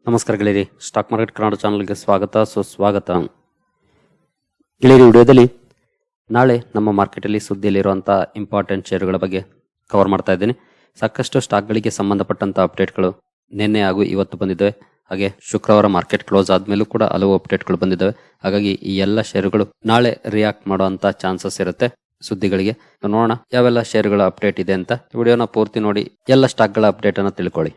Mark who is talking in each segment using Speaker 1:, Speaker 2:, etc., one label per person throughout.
Speaker 1: ನಮಸ್ಕಾರ ಗೆಳೆಯರಿ, stock market Kannada ಚಾನಲ್ಗೆ ಸುಸ್ವಾಗತ. ಗೆಳೆಯರಿ, ವಿಡಿಯೋದಲ್ಲಿ ನಾಳೆ ನಮ್ಮ ಮಾರ್ಕೆಟಲ್ಲಿ ಸುದ್ದಿಯಲ್ಲಿರುವಂಥ ಇಂಪಾರ್ಟೆಂಟ್ ಶೇರುಗಳ ಬಗ್ಗೆ ಕವರ್ ಮಾಡ್ತಾ ಇದ್ದೀನಿ. ಸಾಕಷ್ಟು ಸ್ಟಾಕ್ಗಳಿಗೆ ಸಂಬಂಧಪಟ್ಟಂಥ ಅಪ್ಡೇಟ್ಗಳು ನಿನ್ನೆ ಹಾಗೂ ಇವತ್ತು ಬಂದಿದ್ದಾವೆ. ಹಾಗೆ ಶುಕ್ರವಾರ ಮಾರ್ಕೆಟ್ ಕ್ಲೋಸ್ ಆದ್ಮೇಲೂ ಕೂಡ ಹಲವು ಅಪ್ಡೇಟ್ಗಳು ಬಂದಿದ್ದಾವೆ. ಹಾಗಾಗಿ ಈ ಎಲ್ಲ ಶೇರುಗಳು ನಾಳೆ ರಿಯಾಕ್ಟ್ ಮಾಡುವಂತ ಚಾನ್ಸಸ್ ಇರುತ್ತೆ ಸುದ್ದಿಗಳಿಗೆ. ನೋಡೋಣ ಯಾವೆಲ್ಲ ಶೇರುಗಳ ಅಪ್ಡೇಟ್ ಇದೆ ಅಂತ. ವಿಡಿಯೋನ ಪೂರ್ತಿ ನೋಡಿ ಎಲ್ಲ ಸ್ಟಾಕ್ಗಳ ಅಪ್ಡೇಟ್ ಅನ್ನ ತಿಳ್ಕೊಳ್ಳಿ.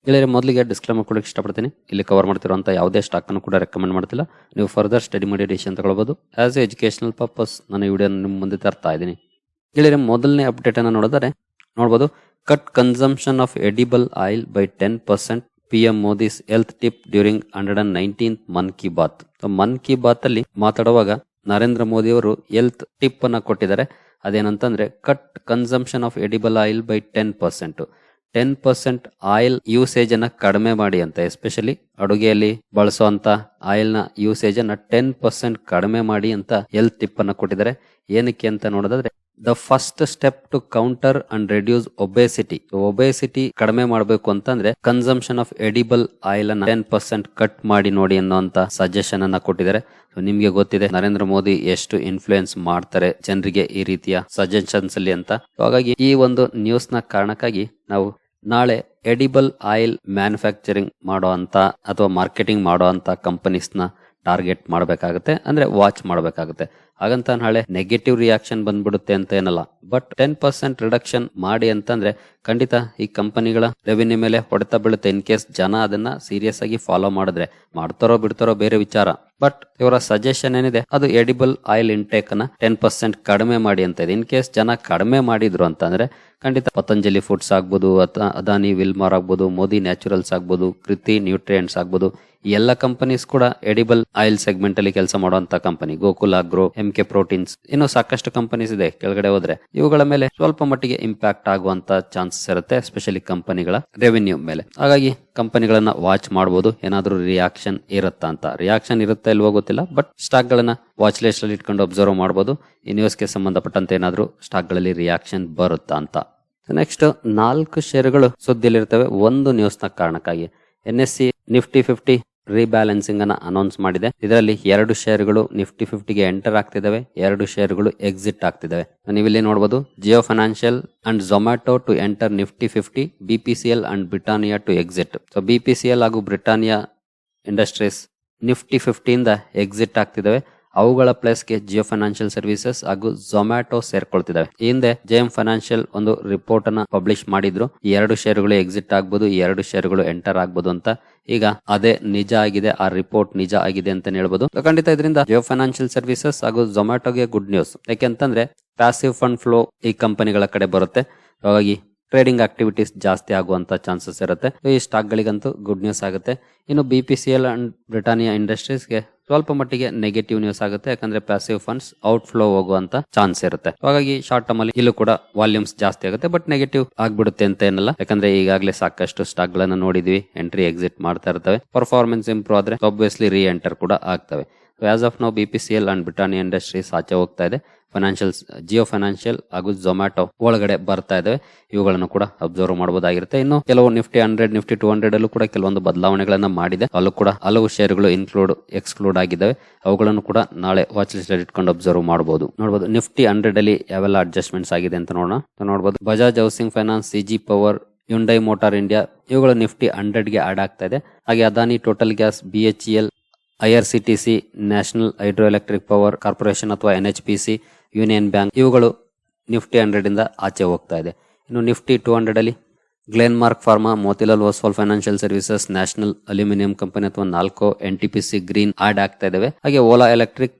Speaker 1: ಗೆಳೆಯರೆ, ಮೊದಲಿಗೆ ಡಿಸ್ಕ್ಲೇಮರ್ ಕೊಡಕ್ಕೆ ಇಷ್ಟಪಡ್ತೀನಿ. ಇಲ್ಲಿ ಕವರ್ ಮಾಡ್ತಿರುವಂಥ ಯಾವುದೇ ಸ್ಟಾಕ್ ಅನ್ನು ಕೂಡ ರೆಕಮೆಂಡ್ ಮಾಡ್ತಿಲ್ಲ. ನೀವು ಫರ್ದರ್ ಸ್ಟಡಿ ಮಾಡಿ ಡಿಸಿಷನ್ ತಗೊಳ್ಬಹುದು. ಆಸ್ ಎ ಎಜುಕೇಶನಲ್ ಪರ್ಪಸ್ ನಾನು ಈ ವಿಡಿಯೋ ನಿಮ್ಮ ಮುಂದೆ ತರ್ತಾ ಇದ್ದೀನಿ. ಗೆಳೆಯರೆ, ಮೊದಲನೇ ಅಪ್ಡೇಟ್ ಅನ್ನು ನೋಡಬಹುದು. Cut consumption of edible oil by 10%. PM Modi's health tip during 119th Mann Ki Baat. Mann Ki Baat ಅಲ್ಲಿ ಮಾತಾಡುವಾಗ ನರೇಂದ್ರ ಮೋದಿ ಅವರು ಹೆಲ್ತ್ ಟಿಪ್ ಅನ್ನ ಕೊಟ್ಟಿದ್ದಾರೆ. ಅದೇನಂತಂದ್ರೆ cut consumption of edible oil by 10%. 10% oil usage ಅನ್ನ ಕಡಿಮೆ ಮಾಡಿ ಅಂತ, ಎಸ್ಪೆಷಲಿ ಅಡುಗೆಯಲ್ಲಿ ಬಳಸುವಂತ ಆಯಿಲ್ ನ ಯೂಸೇಜ್ ಅನ್ನ 10% ಕಡಿಮೆ ಮಾಡಿ ಅಂತ ಹೆಲ್ತ್ ಟಿಪ್ ಅನ್ನ ಕೊಟ್ಟಿದ್ದಾರೆ. ಏನಕ್ಕೆ ಅಂತ ನೋಡೋದಾದ್ರೆ, the first step to counter and reduce obesity ಕಡಿಮೆ ಮಾಡಬೇಕು ಅಂತಂದ್ರೆ ಕನ್ಸಂಪ್ಷನ್ ಆಫ್ ಎಡಿಬಲ್ ಆಯಿಲ್ ಅನ್ನ 10% ಕಟ್ ಮಾಡಿ ನೋಡಿ ಅನ್ನೋಂತ ಸಜೆಷನ್ ಅನ್ನ ಕೊಟ್ಟಿದ್ದಾರೆ. ನಿಮ್ಗೆ ಗೊತ್ತಿದೆ ನರೇಂದ್ರ ಮೋದಿ ಎಷ್ಟು ಇನ್ಫ್ಲೂಯೆನ್ಸ್ ಮಾಡ್ತಾರೆ ಜನರಿಗೆ ಈ ರೀತಿಯ ಸಜೆಷನ್ಸ್ ಅಲ್ಲಿ ಅಂತ. ಹಾಗಾಗಿ ಈ ಒಂದು ನ್ಯೂಸ್ ನ ಕಾರಣಕ್ಕಾಗಿ ನಾವು ನಾಳೆ ಎಡಿಬಲ್ ಆಯಿಲ್ ಮ್ಯಾನುಫ್ಯಾಕ್ಚರಿಂಗ್ ಮಾಡುವಂತ ಅಥವಾ ಮಾರ್ಕೆಟಿಂಗ್ ಮಾಡುವಂತ ಕಂಪನೀಸ್ ನ ಟಾರ್ಗೆಟ್ ಮಾಡಬೇಕಾಗುತ್ತೆ, ಅಂದ್ರೆ ವಾಚ್ ಮಾಡಬೇಕಾಗುತ್ತೆ. ಹಾಗಂತ ನಾಳೆ ನೆಗೆಟಿವ್ ರಿಯಾಕ್ಷನ್ ಬಂದ್ಬಿಡುತ್ತೆ ಅಂತ ಏನಲ್ಲ, ಬಟ್ 10% ರಿಡಕ್ಷನ್ ಮಾಡಿ ಅಂತಂದ್ರೆ ಖಂಡಿತ ಈ ಕಂಪನಿಗಳ ರೆವಿನ್ಯೂ ಮೇಲೆ ಹೊಡೆತ ಬೀಳುತ್ತೆ. ಇನ್ ಕೇಸ್ ಜನ ಅದನ್ನ ಸೀರಿಯಸ್ ಆಗಿ ಫಾಲೋ ಮಾಡಿದ್ರೆ, ಮಾಡ್ತಾರೋ ಬಿಡ್ತಾರೋ ಬೇರೆ ವಿಚಾರ. ಬಟ್ ಇವರ ಸಜೆಷನ್ ಏನಿದೆ ಅದು ಎಡಿಬಲ್ ಆಯಿಲ್ ಇಂಟೇಕ್ ಅನ್ನ 10% ಕಡಿಮೆ ಮಾಡಿ ಅಂತ ಇದೆ. ಇನ್ ಕೇಸ್ ಜನ ಕಡಿಮೆ ಮಾಡಿದ್ರು ಅಂತಂದ್ರೆ ಖಂಡಿತ ಪತಂಜಲಿ ಫುಡ್ಸ್ ಆಗ್ಬೋದು, ಅದಾನಿ ವಿಲ್ಮಾರ್ ಆಗ್ಬೋದು, ಮೋದಿ ನ್ಯಾಚುರಲ್ಸ್ ಆಗ್ಬೋದು, ಕೃತಿ ನ್ಯೂಟ್ರಿಯೆಂಟ್ಸ್ ಆಗ್ಬೋದು, ಈ ಎಲ್ಲ ಕಂಪನೀಸ್ ಕೂಡ ಎಡಿಬಲ್ ಆಯಿಲ್ ಸೆಗ್ಮೆಂಟ್ ಅಲ್ಲಿ ಕೆಲಸ ಮಾಡುವಂತ company. Gokul agro, MK proteins, ಇನ್ನು ಸಾಕಷ್ಟು ಕಂಪನೀಸ್ ಇದೆ. ಕೆಳಗಡೆ ಹೋದ್ರೆ ಇವುಗಳ ಮೇಲೆ ಸ್ವಲ್ಪ ಮಟ್ಟಿಗೆ ಇಂಪ್ಯಾಕ್ಟ್ ಆಗುವಂತ ಚಾನ್ಸಸ್ ಇರುತ್ತೆ, ಎಸ್ಪೆಷಲಿ ಕಂಪನಿಗಳ ರೆವಿನ್ಯೂ ಮೇಲೆ. ಹಾಗಾಗಿ ಕಂಪನಿಗಳನ್ನ ವಾಚ್ ಮಾಡಬಹುದು, ಏನಾದ್ರೂ ರಿಯಾಕ್ಷನ್ ಇರುತ್ತಾ ಅಂತ. ರಿಯಾಕ್ಷನ್ ಇರುತ್ತಾ ಇಲ್ವೋ ಗೊತ್ತಿಲ್ಲ, ಬಟ್ ಸ್ಟಾಕ್ ಗಳನ್ನ ವಾಚ್ ಲಿಸ್ಟ್ ಅಲ್ಲಿ ಇಟ್ಕೊಂಡು ಅಬ್ಸರ್ವ್ ಮಾಡಬಹುದು. ಈ ನ್ಯೂಸ್ಗೆ ಸಂಬಂಧಪಟ್ಟಂತೆ ಏನಾದ್ರೂ ಸ್ಟಾಕ್ ಗಳಲ್ಲಿ ರಿಯಾಕ್ಷನ್ ಬರುತ್ತಾ ಅಂತ. ನೆಕ್ಸ್ಟ್ 4 ಶೇರುಗಳು ಸುದ್ದಿಯಲ್ಲಿರ್ತವೆ ಒಂದು ನ್ಯೂಸ್ ನ ಕಾರಣಕ್ಕಾಗಿ. NSE ನಿಫ್ಟಿ 50 ರೀಬ್ಯಾಲೆನ್ಸಿಂಗ್ ಅನ್ನ ಅನೌನ್ಸ್ ಮಾಡಿದೆ. ಇದರಲ್ಲಿ 2 ಶೇರುಗಳು ನಿಫ್ಟಿ 50ಗೆ ಎಂಟರ್ ಆಗ್ತಿದಾವೆ, 2 ಶೇರುಗಳು ಎಕ್ಸಿಟ್ ಆಗ್ತಿದಾವೆ. ನೀವಿಲ್ಲಿ ನೋಡಬಹುದು, Jio financial and Zomato to enter Nifty 50, BPCL and Britannia to exit. So BPCL ಹಾಗೂ ಬ್ರಿಟಾನಿಯಾ ಇಂಡಸ್ಟ್ರೀಸ್ ನಿಫ್ಟಿ 50 ಇಂದ ಎಕ್ಸಿಟ್ ಆಗ್ತಿದಾವೆ. ಅವುಗಳ ಪ್ಲೇಸ್ಗೆ ಜಿಯೋ ಫೈನಾನ್ಷಿಯಲ್ ಸರ್ವಿಸಸ್ ಹಾಗೂ ಝೊಮ್ಯಾಟೊ ಸೇರ್ಕೊಳ್ತಿದಾವೆ. ಈ ಹಿಂದೆ JM ಫೈನಾನ್ಷಿಯಲ್ ಒಂದು ರಿಪೋರ್ಟ್ ಅನ್ನ ಪಬ್ಲಿಷ್ ಮಾಡಿದ್ರು, ಈ 2 ಶೇರುಗಳು ಎಕ್ಸಿಟ್ ಆಗ್ಬೋದು, ಈ 2 ಶೇರುಗಳು ಎಂಟರ್ ಆಗ್ಬೋದು ಅಂತ. ಈಗ ಅದೇ ನಿಜ ಆಗಿದೆ, ಆ ರಿಪೋರ್ಟ್ ನಿಜ ಆಗಿದೆ ಅಂತ ಹೇಳ್ಬೋದು. ಖಂಡಿತ ಇದರಿಂದ ಜಿಯೋ ಫೈನಾನ್ಷಿಯಲ್ ಸರ್ವಿಸಸ್ ಹಾಗೂ ಝೊಮ್ಯಾಟೊಗೆ ಗುಡ್ ನ್ಯೂಸ್. ಯಾಕೆಂತಂದ್ರೆ ಪ್ಯಾಸಿವ್ ಫಂಡ್ ಫ್ಲೋ ಈ ಕಂಪನಿಗಳ ಕಡೆ ಬರುತ್ತೆ. ಹಾಗಾಗಿ ಟ್ರೇಡಿಂಗ್ ಆಕ್ಟಿವಿಟೀಸ್ ಜಾಸ್ತಿ ಆಗುವಂತ ಚಾನ್ಸಸ್ ಇರುತ್ತೆ. ಈ ಸ್ಟಾಕ್ ಗಳಿಗಂತೂ ಗುಡ್ ನ್ಯೂಸ್ ಆಗುತ್ತೆ. ಇನ್ನು BPCL ಅಂಡ್ ಬ್ರಿಟಾನಿಯಾ ಇಂಡಸ್ಟ್ರೀಸ್ಗೆ ಸ್ವಲ್ಪ ಮಟ್ಟಿಗೆ ನೆಗೆಟಿವ್ ನ್ಯೂಸ್ ಆಗುತ್ತೆ, ಯಾಕಂದ್ರೆ ಪ್ಯಾಸಿವ್ ಫಂಡ್ಸ್ ಔಟ್ ಫ್ಲೋ ಹೋಗುವಂತ ಚಾನ್ಸ್ ಇರುತ್ತೆ. ಹಾಗಾಗಿ ಶಾರ್ಟ್ ಟರ್ಮ್ ಅಲ್ಲಿ ಇಲ್ಲೂ ಕೂಡ ವಾಲ್ಯೂಮ್ಸ್ ಜಾಸ್ತಿ ಆಗುತ್ತೆ, ಬಟ್ ನೆಗೆಟಿವ್ ಆಗ್ಬಿಡುತ್ತೆ ಅಂತ ಏನಲ್ಲ. ಯಾಕಂದ್ರೆ ಈಗಾಗಲೇ ಸಾಕಷ್ಟು ಸ್ಟಾಕ್ ಗಳನ್ನ ನೋಡಿದ್ವಿ, ಎಂಟ್ರಿ ಎಕ್ಸಿಟ್ ಮಾಡ್ತಾ ಇರ್ತವೆ. ಪರ್ಫಾರ್ಮೆನ್ಸ್ ಇಂಪ್ರೂವ್ ಆದ್ರೆ ಆಬ್ವಿಯಸ್ಲಿ ರೀ ಎಂಟರ್ ಕೂಡ ಆಗ್ತವೆ. As of now BPCL and Britannia industries ಆಚೆ ಹೋಗ್ತಾ ಇದೆ. ಫೈನಾನ್ಷಿಯಲ್ಸ್ ಜಿಯೋ ಫೈನಾನ್ಷಿಯಲ್ ಹಾಗೂ ಝೊಮ್ಯಾಟೊ ಒಳಗಡೆ ಬರ್ತಾ ಇದಾವೆ. ಇವುಗಳನ್ನು ಕೂಡ ಅಬ್ಸರ್ವ್ ಮಾಡಬಹುದಾಗಿರುತ್ತೆ. ಇನ್ನು ಕೆಲವು ನಿಫ್ಟಿ 100, ನಿಫ್ಟಿ 200 ಅಲ್ಲೂ ಕೂಡ ಕೆಲವೊಂದು ಬದಲಾವಣೆಗಳನ್ನ ಮಾಡಿದೆ. ಅಲ್ಲೂ ಕೂಡ ಹಲವು ಶೇರುಗಳು ಎಕ್ಸ್ಕ್ಲೂಡ್ ಆಗಿದ್ದಾವೆ. ಅವುಗಳನ್ನು ಕೂಡ ನಾಳೆ ವಾಚ್ ಲಿಸ್ಟ್ ಅಲ್ಲಿ ಇಟ್ಕೊಂಡು ಅಬ್ಸರ್ವ್ ಮಾಡಬಹುದು. ನಿಫ್ಟಿ 100 ಅಲ್ಲಿ ಯಾವೆಲ್ಲ ಅಡ್ಜಸ್ಟ್ಮೆಂಟ್ಸ್ ಆಗಿದೆ ಅಂತ ನೋಡಬಹುದು. Bajaj housing finance, CG power, Hyundai motor India ಇವುಗಳು ನಿಫ್ಟಿ 100ಗೆ ಆಡ್ ಆಗ್ತಾ ಇದೆ. ಹಾಗೆ Adani total gas, BHEL, IRCTC, national hydro electric power corporation ಅಥವಾ NHPC, ಯೂನಿಯನ್ ಬ್ಯಾಂಕ್ ಇವುಗಳು ನಿಫ್ಟಿ 100 ಇಂದ ಆಚೆ ಹೋಗ್ತಾ ಇದೆ. ಇನ್ನು ನಿಫ್ಟಿ 200 ಅಲ್ಲಿ Glenmark pharma, Motilal Oswal financial services, national aluminium company ಅಥವಾ ನಾಲ್ಕೋ, NTPC ಗ್ರೀನ್ ಆಡ್ ಆಗ್ತಾ ಇದಾವೆ. ಹಾಗೆ Ola electric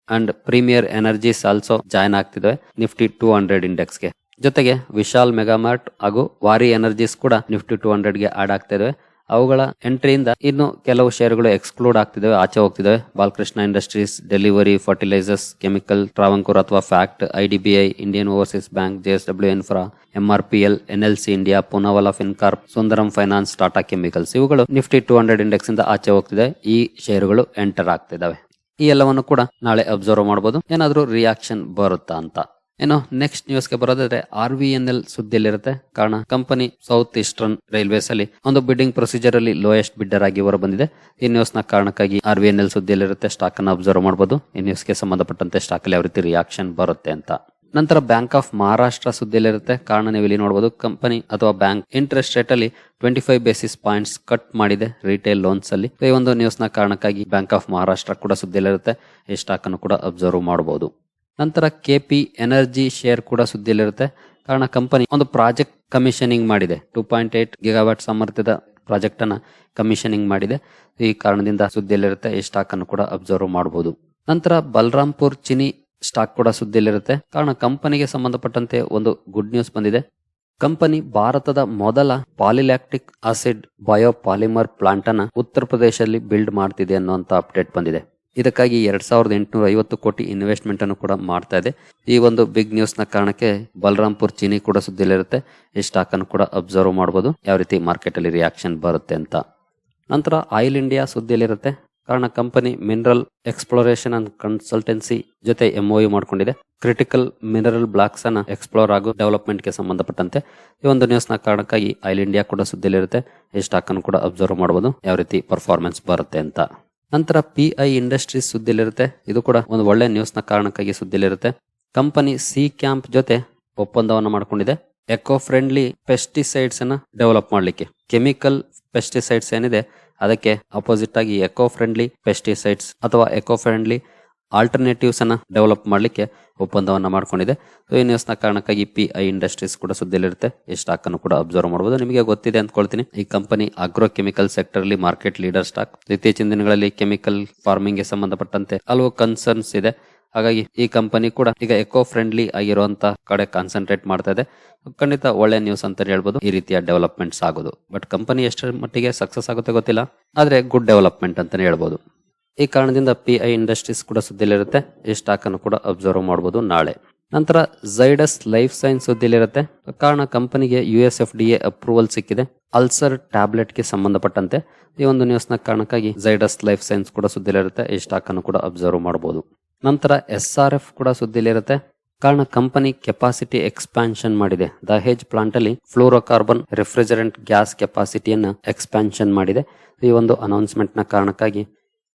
Speaker 1: and premier energies also join ಆಗ್ತಿದಾವೆ ನಿಫ್ಟಿ 200 ಇಂಡೆಕ್ಸ್ಗೆ. ಜೊತೆಗೆ ವಿಶಾಲ್ ಮೆಗಾಮಾರ್ಟ್ ಹಾಗೂ ವಾರಿ ಎನರ್ಜೀಸ್ ಕೂಡ ನಿಫ್ಟಿ 200ಗೆ ಆಡ್ ಆಗ್ತಾ ಇದಾವೆ. ಅವುಗಳ ಎಂಟ್ರಿಯಿಂದ ಇನ್ನು ಕೆಲವು ಶೇರುಗಳು ಎಕ್ಸ್ಕ್ಲೂಡ್ ಆಗ್ತಿದಾವೆ, ಆಚೆ ಹೋಗ್ತಿದಾವೆ. Balkrishna industries, Delhivery, fertilisers, chemical, Travancore ಅಥವಾ FACT, IDBI, Indian overseas bank, JSW infra, MRPL, NLC India, Poonawalla Fincorp, Sundaram finance, Tata chemicals ಇವುಗಳು ನಿಫ್ಟಿ 200 ಇಂಡೆಕ್ಸ್ ಇಂದ ಆಚೆ ಹೋಗ್ತಿದೆ. ಈ ಶೇರುಗಳು ಎಂಟರ್ ಆಗ್ತಿದಾವೆ. ಈ ಎಲ್ಲವನ್ನು ಕೂಡ ನಾಳೆ ಅಬ್ಸರ್ವ್ ಮಾಡಬಹುದು, ಏನಾದ್ರೂ ರಿಯಾಕ್ಷನ್ ಬರುತ್ತಾ ಅಂತ. ಇನ್ನು ನೆಕ್ಸ್ಟ್ ನ್ಯೂಸ್ಗೆ ಬರೋದಾದ್ರೆ RVNL ಸುದ್ದಿಯಲ್ಲಿರುತ್ತೆ. ಕಾರಣ ಕಂಪನಿ ಸೌತ್ ಈಸ್ಟರ್ನ್ ರೈಲ್ವೇಸ್ ಅಲ್ಲಿ ಒಂದು ಬಿಡ್ಡಿಂಗ್ ಪ್ರೊಸೀಜರ್ ಅಲ್ಲಿ ಲೋಯೆಸ್ಟ್ ಬಿಡ್ಡರ್ ಆಗಿ ಹೊರ ಬಂದಿದೆ. ಈ ನ್ಯೂಸ್ ನ ಕಾರಣಕ್ಕಾಗಿ RVNL ಸುದ್ದಿಯಲ್ಲಿರುತ್ತೆ. ಸ್ಟಾಕ್ ಅನ್ನು ಅಬ್ಸರ್ವ್ ಮಾಡಬಹುದು. ಈ ನ್ಯೂಸ್ಗೆ ಸಂಬಂಧಪಟ್ಟಂತೆ ಸ್ಟಾಕ್ ಅಲ್ಲಿ ಯಾವ ರೀತಿ ರಿಯಾಕ್ಷನ್ ಬರುತ್ತೆ ಅಂತ. ನಂತರ ಬ್ಯಾಂಕ್ ಆಫ್ ಮಹಾರಾಷ್ಟ್ರ ಸುದ್ದಿಯಲ್ಲಿರುತ್ತೆ. ಕಾರಣ ನೀವು ಇಲ್ಲಿ ನೋಡಬಹುದು, ಕಂಪನಿ ಅಥವಾ ಬ್ಯಾಂಕ್ ಇಂಟ್ರೆಸ್ಟ್ ರೇಟ್ ಅಲ್ಲಿ 25 ಬೇಸಿಸ್ ಪಾಯಿಂಟ್ಸ್ ಕಟ್ ಮಾಡಿದೆ ರಿಟೇಲ್ ಲೋನ್ಸ್ ಅಲ್ಲಿ. ಈ ಒಂದು ನ್ಯೂಸ್ ನ ಕಾರಣಕ್ಕಾಗಿ ಬ್ಯಾಂಕ್ ಆಫ್ ಮಹಾರಾಷ್ಟ್ರ ಕೂಡ ಸುದ್ದಿಯಲ್ಲಿರುತ್ತೆ. ಈ ಸ್ಟಾಕ್ ಅನ್ನು ಕೂಡ ಅಬ್ಸರ್ವ್ ಮಾಡಬಹುದು. ನಂತರ KP ಎನರ್ಜಿ ಶೇರ್ ಕೂಡ ಸುದ್ದಿಯಲ್ಲಿರುತ್ತೆ. ಕಾರಣ ಕಂಪನಿ ಒಂದು ಪ್ರಾಜೆಕ್ಟ್ ಕಮಿಷನಿಂಗ್ ಮಾಡಿದೆ. 2.8 ಗಿಗಾವ್ಯಾಟ್ ಸಾಮರ್ಥ್ಯದ ಪ್ರಾಜೆಕ್ಟ್ ಅನ್ನ ಕಮಿಷನಿಂಗ್ ಮಾಡಿದೆ. ಈ ಕಾರಣದಿಂದ ಸುದ್ದಿಯಲ್ಲಿರುತ್ತೆ. ಈ ಸ್ಟಾಕ್ ಅನ್ನು ಕೂಡ ಅಬ್ಸರ್ವ್ ಮಾಡಬಹುದು. ನಂತರ ಬಲರಾಂಪುರ್ ಚಿನಿ ಸ್ಟಾಕ್ ಕೂಡ ಸುದ್ದಿಯಲ್ಲಿರುತ್ತೆ. ಕಾರಣ ಕಂಪನಿಗೆ ಸಂಬಂಧಪಟ್ಟಂತೆ ಒಂದು ಗುಡ್ ನ್ಯೂಸ್ ಬಂದಿದೆ. ಕಂಪನಿ ಭಾರತದ ಮೊದಲ ಪಾಲಿಲ್ಯಾಕ್ಟಿಕ್ ಆಸಿಡ್ ಬಯೋಪಾಲಿಮರ್ ಪ್ಲಾಂಟ್ ಅನ್ನ ಉತ್ತರ ಪ್ರದೇಶದಲ್ಲಿ ಬಿಲ್ಡ್ ಮಾಡ್ತಿದೆ ಅನ್ನುವಂತ ಅಪ್ಡೇಟ್ ಬಂದಿದೆ. ಇದಕ್ಕಾಗಿ 2850 ಕೋಟಿ ಇನ್ವೆಸ್ಟ್ಮೆಂಟ್ ಅನ್ನು ಕೂಡ ಮಾಡ್ತಾ ಇದೆ. ಈ ಒಂದು ಬಿಗ್ ನ್ಯೂಸ್ ನ ಕಾರಣಕ್ಕೆ ಬಲರಾಂಪುರ್ ಚೀನಿ ಕೂಡ ಸುದ್ದಿಯಲ್ಲಿರುತ್ತೆ. ಈ ಸ್ಟಾಕ್ ಅನ್ನು ಕೂಡ ಅಬ್ಸರ್ವ್ ಮಾಡಬಹುದು, ಯಾವ ರೀತಿ ಮಾರ್ಕೆಟ್ ಅಲ್ಲಿ ರಿಯಾಕ್ಷನ್ ಬರುತ್ತೆ ಅಂತ. ನಂತರ ಆಯಿಲ್ ಇಂಡಿಯಾ ಸುದ್ದಿಯಲ್ಲಿರುತ್ತೆ. ಕಾರಣ company mineral exploration and consultancy ಜೊತೆ MOU ಮಾಡ್ಕೊಂಡಿದೆ. ಕ್ರಿಟಿಕಲ್ ಮಿನರಲ್ ಬ್ಲಾಕ್ಸ್ ಅನ್ನ ಎಕ್ಸ್ಪ್ಲೋರ್ ಹಾಗೂ ಡೆವಲಪ್ಮೆಂಟ್ ಗೆ ಸಂಬಂಧಪಟ್ಟಂತೆ ಈ ಒಂದು ನ್ಯೂಸ್ ನ ಕಾರಣಕ್ಕಾಗಿ ಆಯಿಲ್ ಇಂಡಿಯಾ ಕೂಡ ಸುದ್ದಿಯಲ್ಲಿರುತ್ತೆ. ಈ ಸ್ಟಾಕ್ ಅನ್ನು ಕೂಡ ಅಬ್ಸರ್ವ್ ಮಾಡಬಹುದು, ಯಾವ ರೀತಿ ಪರ್ಫಾರ್ಮೆನ್ಸ್ ಬರುತ್ತೆ ಅಂತ. ನಂತರ PI ಇಂಡಸ್ಟ್ರೀಸ್ ಸುದ್ದಿಯಲ್ಲಿರುತ್ತೆ. ಇದು ಕೂಡ ಒಂದು ಒಳ್ಳೆ ನ್ಯೂಸ್ ನ ಕಾರಣಕ್ಕಾಗಿ ಸುದ್ದಿಯಲ್ಲಿರುತ್ತೆ. ಕಂಪನಿ ಸಿ ಕ್ಯಾಂಪ್ ಜೊತೆ ಒಪ್ಪಂದವನ್ನು ಮಾಡಿಕೊಂಡಿದೆ. ಎಕೋ ಫ್ರೆಂಡ್ಲಿ ಪೆಸ್ಟಿಸೈಡ್ಸ್ ಅನ್ನ ಡೆವಲಪ್ ಮಾಡಲಿಕ್ಕೆ. ಕೆಮಿಕಲ್ ಪೆಸ್ಟಿಸೈಡ್ಸ್ ಏನಿದೆ ಅದಕ್ಕೆ ಅಪೋಸಿಟ್ ಆಗಿ ಎಕೋ ಫ್ರೆಂಡ್ಲಿ ಪೆಸ್ಟಿಸೈಡ್ಸ್ ಅಥವಾ ಎಕೋ ಫ್ರೆಂಡ್ಲಿ ಆಲ್ಟರ್ನೇಟಿವ್ಸ್ ಅನ್ನ ಡೆವಲಪ್ ಮಾಡಲಿಕ್ಕೆ ಒಪ್ಪಂದವನ್ನ ಮಾಡ್ಕೊಂಡಿದೆ. ಈ ನ್ಯೂಸ್ ನ ಕಾರಣಕ್ಕಾಗಿ PI ಇಂಡಸ್ಟ್ರೀಸ್ ಕೂಡ ಸುದ್ದಿಯಲ್ಲಿರುತ್ತೆ. ಈ ಸ್ಟಾಕ್ ಅನ್ನು ಕೂಡ ಅಬ್ಸರ್ವ್ ಮಾಡಬಹುದು. ನಿಮಗೆ ಗೊತ್ತಿದೆ ಅಂದ್ಕೊಳ್ತೀನಿ, ಈ ಕಂಪನಿ ಆಗ್ರೋ ಕೆಮಿಕಲ್ ಸೆಕ್ಟರ್ ಅಲ್ಲಿ ಮಾರ್ಕೆಟ್ ಲೀಡರ್ ಸ್ಟಾಕ್. ಇತ್ತೀಚಿನ ದಿನಗಳಲ್ಲಿ ಕೆಮಿಕಲ್ ಫಾರ್ಮಿಂಗ್ ಗೆ ಸಂಬಂಧಪಟ್ಟಂತೆ ಹಲವು ಕನ್ಸರ್ನ್ಸ್ ಇದೆ. ಹಾಗಾಗಿ ಈ ಕಂಪನಿ ಕೂಡ ಈಗ ಎಕೋ ಫ್ರೆಂಡ್ಲಿ ಆಗಿರುವಂತ ಕಡೆ ಕಾನ್ಸಂಟ್ರೇಟ್ ಮಾಡ್ತಾ ಇದೆ. ಖಂಡಿತ ಒಳ್ಳೆ ನ್ಯೂಸ್ ಅಂತ ಹೇಳ್ಬೋದು ಈ ರೀತಿಯ ಡೆವಲಪ್ಮೆಂಟ್ಸ್ ಆಗೋದು. ಬಟ್ ಕಂಪನಿ ಎಷ್ಟರ ಮಟ್ಟಿಗೆ ಸಕ್ಸಸ್ ಆಗುತ್ತೆ ಗೊತ್ತಿಲ್ಲ, ಆದ್ರೆ ಗುಡ್ ಡೆವಲಪ್ಮೆಂಟ್ ಅಂತಾನೆ ಹೇಳ್ಬೋದು. ಈ ಕಾರಣದಿಂದ PI ಇಂಡಸ್ಟ್ರೀಸ್ ಕೂಡ ಸುದ್ದಿಯಲ್ಲಿರುತ್ತೆ. ಈ ಸ್ಟಾಕ್ ಅನ್ನು ಕೂಡ ಅಬ್ಸರ್ವ್ ಮಾಡಬಹುದು ನಾಳೆ. ನಂತರ ಝೈಡಸ್ ಲೈಫ್ ಸೈನ್ಸ್ ಸುದ್ದಿಯಲ್ಲಿರುತ್ತೆ. ಕಾರಣ ಕಂಪನಿಗೆ USFDA ಅಪ್ರೂವಲ್ ಸಿಕ್ಕಿದೆ ಅಲ್ಸರ್ ಟ್ಯಾಬ್ಲೆಟ್ ಗೆ ಸಂಬಂಧಪಟ್ಟಂತೆ. ಈ ಒಂದು ನ್ಯೂಸ್ ನ ಕಾರಣಕ್ಕಾಗಿ ಝೈಡಸ್ ಲೈಫ್ ಸೈನ್ಸ್ ಕೂಡ ಸುದ್ದಿಯಲ್ಲಿರುತ್ತೆ. ಈ ಸ್ಟಾಕ್ ಅನ್ನು ಕೂಡ ಅಬ್ಸರ್ವ್ ಮಾಡಬಹುದು. ನಂತರ SRF ಕೂಡ ಸುದ್ದಿಯಲ್ಲಿರುತ್ತೆ. ಕಾರಣ ಕಂಪನಿ ಕೆಪಾಸಿಟಿ ಎಕ್ಸ್ಪಾನ್ಷನ್ ಮಾಡಿದೆ. ದಹೇಜ್ ಪ್ಲಾಂಟ್ ಅಲ್ಲಿ ಫ್ಲೋರೋಕಾರ್ಬನ್ ರೆಫ್ರಿಜರೆಂಟ್ ಗ್ಯಾಸ್ ಕೆಪಾಸಿಟಿಯನ್ನ ಎಕ್ಸ್ಪಾನ್ಷನ್ ಮಾಡಿದೆ. ಈ ಒಂದು ಅನೌನ್ಸ್ಮೆಂಟ್ ನ ಕಾರಣಕ್ಕಾಗಿ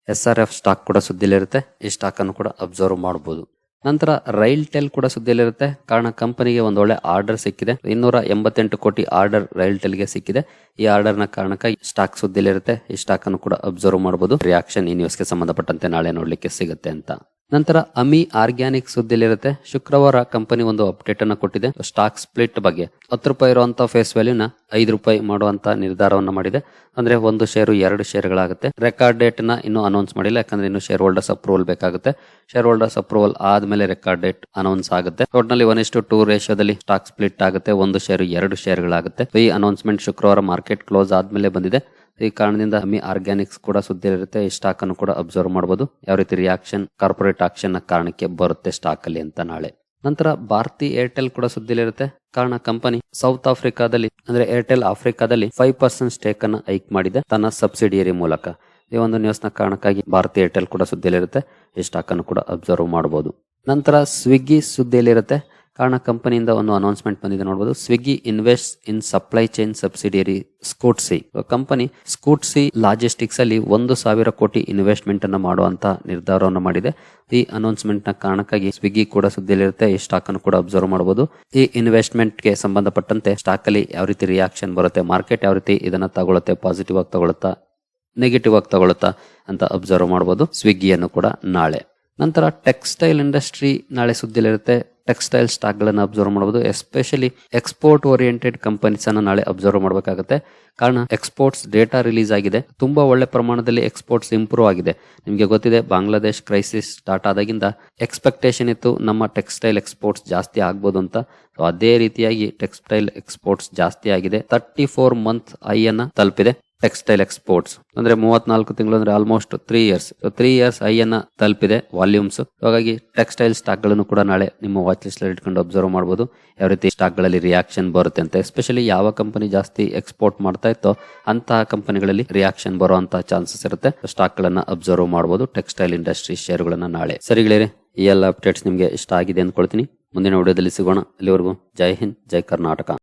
Speaker 1: SRF ಸ್ಟಾಕ್ ಕೂಡ ಸುದ್ದಿಯಲ್ಲಿರುತ್ತೆ. ಈ ಸ್ಟಾಕ್ ಅನ್ನು ಕೂಡ ಅಬ್ಸರ್ವ್ ಮಾಡಬಹುದು. ನಂತರ ರೈಲ್ ಟೆಲ್ ಕೂಡ ಸುದ್ದಿಯಲ್ಲಿರುತ್ತೆ. ಕಾರಣ ಕಂಪನಿಗೆ ಒಂದು ಒಳ್ಳೆ ಆರ್ಡರ್ ಸಿಕ್ಕಿದೆ. 288 ಕೋಟಿ ಆರ್ಡರ್ ರೈಲ್ ಟೆಲ್ ಗೆ ಸಿಕ್ಕಿದೆ. ಈ ಆರ್ಡರ್ ನ ಕಾರಣಕ್ಕಾಗಿ ಸ್ಟಾಕ್ ಸುದ್ದಿಯಲ್ಲಿರುತ್ತೆ. ಈ ಸ್ಟಾಕ್ ಅನ್ನು ಕೂಡ ಅಬ್ಸರ್ವ್ ಮಾಡಬಹುದು. ರಿಯಾಕ್ಷನ್ ಈ ನ್ಯೂಸ್ಗೆ ಸಂಬಂಧಪಟ್ಟಂತೆ ನಾಳೆ ನೋಡ್ಲಿಕ್ಕೆ ಸಿಗುತ್ತೆ ಅಂತ. ನಂತರ ಅಮಿ ಆರ್ಗ್ಯಾನಿಕ್ ಸುದ್ದಿಯಲ್ಲಿರುತ್ತೆ. ಶುಕ್ರವಾರ ಕಂಪನಿ ಒಂದು ಅಪ್ಡೇಟ್ ಅನ್ನು ಕೊಟ್ಟಿದೆ. ಸ್ಟಾಕ್ ಸ್ಪ್ಲಿಟ್ ಬಗ್ಗೆ ₹10 ಇರುವಂತಹ ಫೇಸ್ ವ್ಯಾಲ್ಯೂನ ₹5 ಮಾಡುವಂತ ನಿರ್ಧಾರವನ್ನ ಮಾಡಿದೆ. ಅಂದ್ರೆ ಒಂದು ಶೇರು 2 ಶೇರ್ಗಳಾಗುತ್ತೆ. ರೆಕಾರ್ಡ್ ಡೇಟ್ ನ ಇನ್ನೂ ಅನೌನ್ಸ್ ಮಾಡಿಲ್ಲ, ಯಾಕಂದ್ರೆ ಇನ್ನು ಶೇರ್ ಹೋಲ್ಡರ್ಸ್ ಅಪ್ರೂವಲ್ ಬೇಕಾಗುತ್ತೆ. ಶೇರ್ ಹೋಲ್ಡರ್ಸ್ ಅಪ್ರೂವಲ್ ಆದ್ಮೇಲೆ ರೆಕಾರ್ಡ್ ಡೇಟ್ ಅನೌನ್ಸ್ ಆಗುತ್ತೆ. ಟೋಟಲಿ 1:2 ರೇಷಿಯೋದಲ್ಲಿ ಸ್ಟಾಕ್ ಸ್ಪ್ಲಿಟ್ ಆಗುತ್ತೆ. ಒಂದು ಶೇರು 2 ಶೇರ್ಗಳಾಗುತ್ತೆ. ಈ ಅನೌನ್ಸ್ಮೆಂಟ್ ಶುಕ್ರವಾರ ಮಾರ್ಕೆಟ್ ಕ್ಲೋಸ್ ಆದ್ಮೇಲೆ ಬಂದಿದೆ. ಈ ಕಾರಣದಿಂದ ಅಮಿ ಆರ್ಗ್ಯಾನಿಕ್ಸ್ ಕೂಡ ಸುದ್ದಿಯಲ್ಲಿರುತ್ತೆ. ಈ ಸ್ಟಾಕ್ ಅನ್ನು ಕೂಡ ಅಬ್ಸರ್ವ್ ಮಾಡಬಹುದು, ಯಾವ ರೀತಿ ರಿಯಾಕ್ಷನ್ ಕಾರ್ಪೊರೇಟ್ ಆಕ್ಷನ್ ನ ಕಾರಣಕ್ಕೆ ಬರುತ್ತೆ ಸ್ಟಾಕ್ ಅಲ್ಲಿ ಅಂತ ನಾಳೆ. ನಂತರ ಭಾರತಿ ಏರ್ಟೆಲ್ ಕೂಡ ಸುದ್ದಿಯಲ್ಲಿರುತ್ತೆ. ಕಾರಣ ಕಂಪನಿ ಸೌತ್ ಆಫ್ರಿಕಾದಲ್ಲಿ ಅಂದ್ರೆ ಏರ್ಟೆಲ್ ಆಫ್ರಿಕಾದಲ್ಲಿ 5% ಸ್ಟೇಕ್ ಅನ್ನು ಹೈಕ್ ಮಾಡಿದೆ ತನ್ನ ಸಬ್ಸಿಡಿಯರಿ ಮೂಲಕ. ಈ ಒಂದು ನ್ಯೂಸ್ ನ ಕಾರಣಕ್ಕಾಗಿ ಭಾರತಿ ಏರ್ಟೆಲ್ ಕೂಡ ಸುದ್ದಿಯಲ್ಲಿರುತ್ತೆ. ಈ ಸ್ಟಾಕ್ ಅನ್ನು ಕೂಡ ಅಬ್ಸರ್ವ್ ಮಾಡಬಹುದು. ನಂತರ ಸ್ವಿಗ್ಗಿ ಸುದ್ದಿಯಲ್ಲಿರುತ್ತೆ. ಕಾರಣ ಕಂಪನಿಯಿಂದ ಒಂದು ಅನೌನ್ಸ್ಮೆಂಟ್ ಬಂದಿದೆ ನೋಡಬಹುದು. Swiggy invest in supply chain subsidiary Scootsy. Company Scootsy logistics ಅಲ್ಲಿ 1,000 ಕೋಟಿ ಇನ್ವೆಸ್ಟ್ಮೆಂಟ್ ಅನ್ನು ಮಾಡುವಂತ ನಿರ್ಧಾರವನ್ನು ಮಾಡಿದೆ. ಈ ಅನೌನ್ಸ್ಮೆಂಟ್ ನ ಕಾರಣಕ್ಕಾಗಿ ಸ್ವಿಗ್ಗಿ ಕೂಡ ಸುದ್ದಿಯಲ್ಲಿರುತ್ತೆ. ಈ ಸ್ಟಾಕ್ ಅನ್ನು ಕೂಡ ಅಬ್ಸರ್ವ್ ಮಾಡಬಹುದು. ಈ ಇನ್ವೆಸ್ಟ್ಮೆಂಟ್ ಗೆ ಸಂಬಂಧಪಟ್ಟಂತೆ ಸ್ಟಾಕ್ ಅಲ್ಲಿ ಯಾವ ರೀತಿ ರಿಯಾಕ್ಷನ್ ಬರುತ್ತೆ, ಮಾರ್ಕೆಟ್ ಯಾವ ರೀತಿ ಇದನ್ನ ತಗೊಳುತ್ತೆ, ಪಾಸಿಟಿವ್ ಆಗಿ ತಗೊಳುತ್ತಾ ನೆಗೆಟಿವ್ ಆಗಿ ತಗೊಳುತ್ತಾ ಅಂತ ಅಬ್ಸರ್ವ್ ಮಾಡಬಹುದು ಸ್ವಿಗ್ಗಿಯನ್ನು ಕೂಡ ನಾಳೆ. ನಂತರ ಟೆಕ್ಸ್ಟೈಲ್ ಇಂಡಸ್ಟ್ರಿ ನಾಳೆ ಸುದ್ದಿಯಲ್ಲಿರುತ್ತೆ. ಟೆಕ್ಸ್ಟೈಲ್ ಸ್ಟಾಕ್ ಗಳನ್ನು ಅಬ್ಸರ್ವ್ ಮಾಡಬಹುದು. ಎಸ್ಪೆಷಲಿ ಎಕ್ಸ್ಪೋರ್ಟ್ ಓರಿಯೆಂಟೆಡ್ ಕಂಪನೀಸ್ ಅನ್ನು ನಾಳೆ ಅಬ್ಸರ್ವ್ ಮಾಡಬೇಕಾಗುತ್ತೆ. ಕಾರಣ ಎಕ್ಸ್ಪೋರ್ಟ್ಸ್ ಡೇಟಾ ರಿಲೀಸ್ ಆಗಿದೆ. ತುಂಬಾ ಒಳ್ಳೆ ಪ್ರಮಾಣದಲ್ಲಿ ಎಕ್ಸ್ಪೋರ್ಟ್ಸ್ ಇಂಪ್ರೂವ್ ಆಗಿದೆ. ನಿಮಗೆ ಗೊತ್ತಿದೆ, ಬಾಂಗ್ಲಾದೇಶ್ ಕ್ರೈಸಿಸ್ ಸ್ಟಾರ್ಟ್ ಆದಾಗಿಂದ ಎಕ್ಸ್ಪೆಕ್ಟೇಷನ್ ಇತ್ತು ನಮ್ಮ ಟೆಕ್ಸ್ಟೈಲ್ ಎಕ್ಸ್ಪೋರ್ಟ್ಸ್ ಜಾಸ್ತಿ ಆಗ್ಬೋದು ಅಂತ. ಅದೇ ರೀತಿಯಾಗಿ ಟೆಕ್ಸ್ಟೈಲ್ ಎಕ್ಸ್ಪೋರ್ಟ್ಸ್ ಜಾಸ್ತಿ ಆಗಿದೆ. 34 ಮಂತ್ ಹೈ ಅನ್ನ ತಲುಪಿದೆ ಟೆಕ್ಸ್ಟೈಲ್ ಎಕ್ಸ್ಪೋರ್ಟ್ಸ್. ಅಂದ್ರೆ 34 ತಿಂಗಳು ಅಂದ್ರೆ ಆಲ್ಮೋಸ್ಟ್ 3 ಇಯರ್ಸ್ ಹೈ ಅನ್ನ ತಲುಪಿದೆ ವಾಲ್ಯೂಮ್ಸ್. ಹಾಗಾಗಿ ಟೆಕ್ಸ್ಟೈಲ್ ಸ್ಟಾಕ್ ಗಳನ್ನು ಕೂಡ ನಾಳೆ ನಿಮ್ಮ ವಾಚ್ ಲಿಸ್ಟ್ ಅಲ್ಲಿ ಇಟ್ಕೊಂಡು ಅಬ್ಸರ್ವ್ ಮಾಡಬಹುದು, ಯಾವ ರೀತಿ ಸ್ಟಾಕ್ ಗಳಲ್ಲಿ ರಿಯಾಕ್ಷನ್ ಬರುತ್ತೆ ಅಂತ. ಎಸ್ಪೆಷಲಿ ಯಾವ ಕಂಪನಿ ಜಾಸ್ತಿ ಎಕ್ಸ್ಪೋರ್ಟ್ ಮಾಡ್ತಾ ಇತ್ತೋ ಅಂತಹ ಕಂಪನಿಗಳಲ್ಲಿ ರಿಯಾಕ್ಷನ್ ಬರುವಂತಹ ಚಾನ್ಸಸ್ ಇರುತ್ತೆ. ಸ್ಟಾಕ್ ಗಳನ್ನ ಅಬ್ಸರ್ವ್ ಮಾಡಬಹುದು ಟೆಕ್ಸ್ಟೈಲ್ ಇಂಡಸ್ಟ್ರಿ ಶೇರ್ ಗಳನ್ನ ನಾಳೆ. ಸರಿಗಳೇ, ಈ ಎಲ್ಲ ಅಪ್ಡೇಟ್ಸ್ ನಿಮ್ಗೆ ಇಷ್ಟ ಆಗಿದೆ ಅಂದ್ಕೊಳ್ತೀನಿ. ಮುಂದಿನ ವಿಡಿಯೋದಲ್ಲಿ ಸಿಗೋಣ. ಅಲ್ಲಿವರೆಗೂ ಜೈ ಹಿಂದ್, ಜೈ ಕರ್ನಾಟಕ.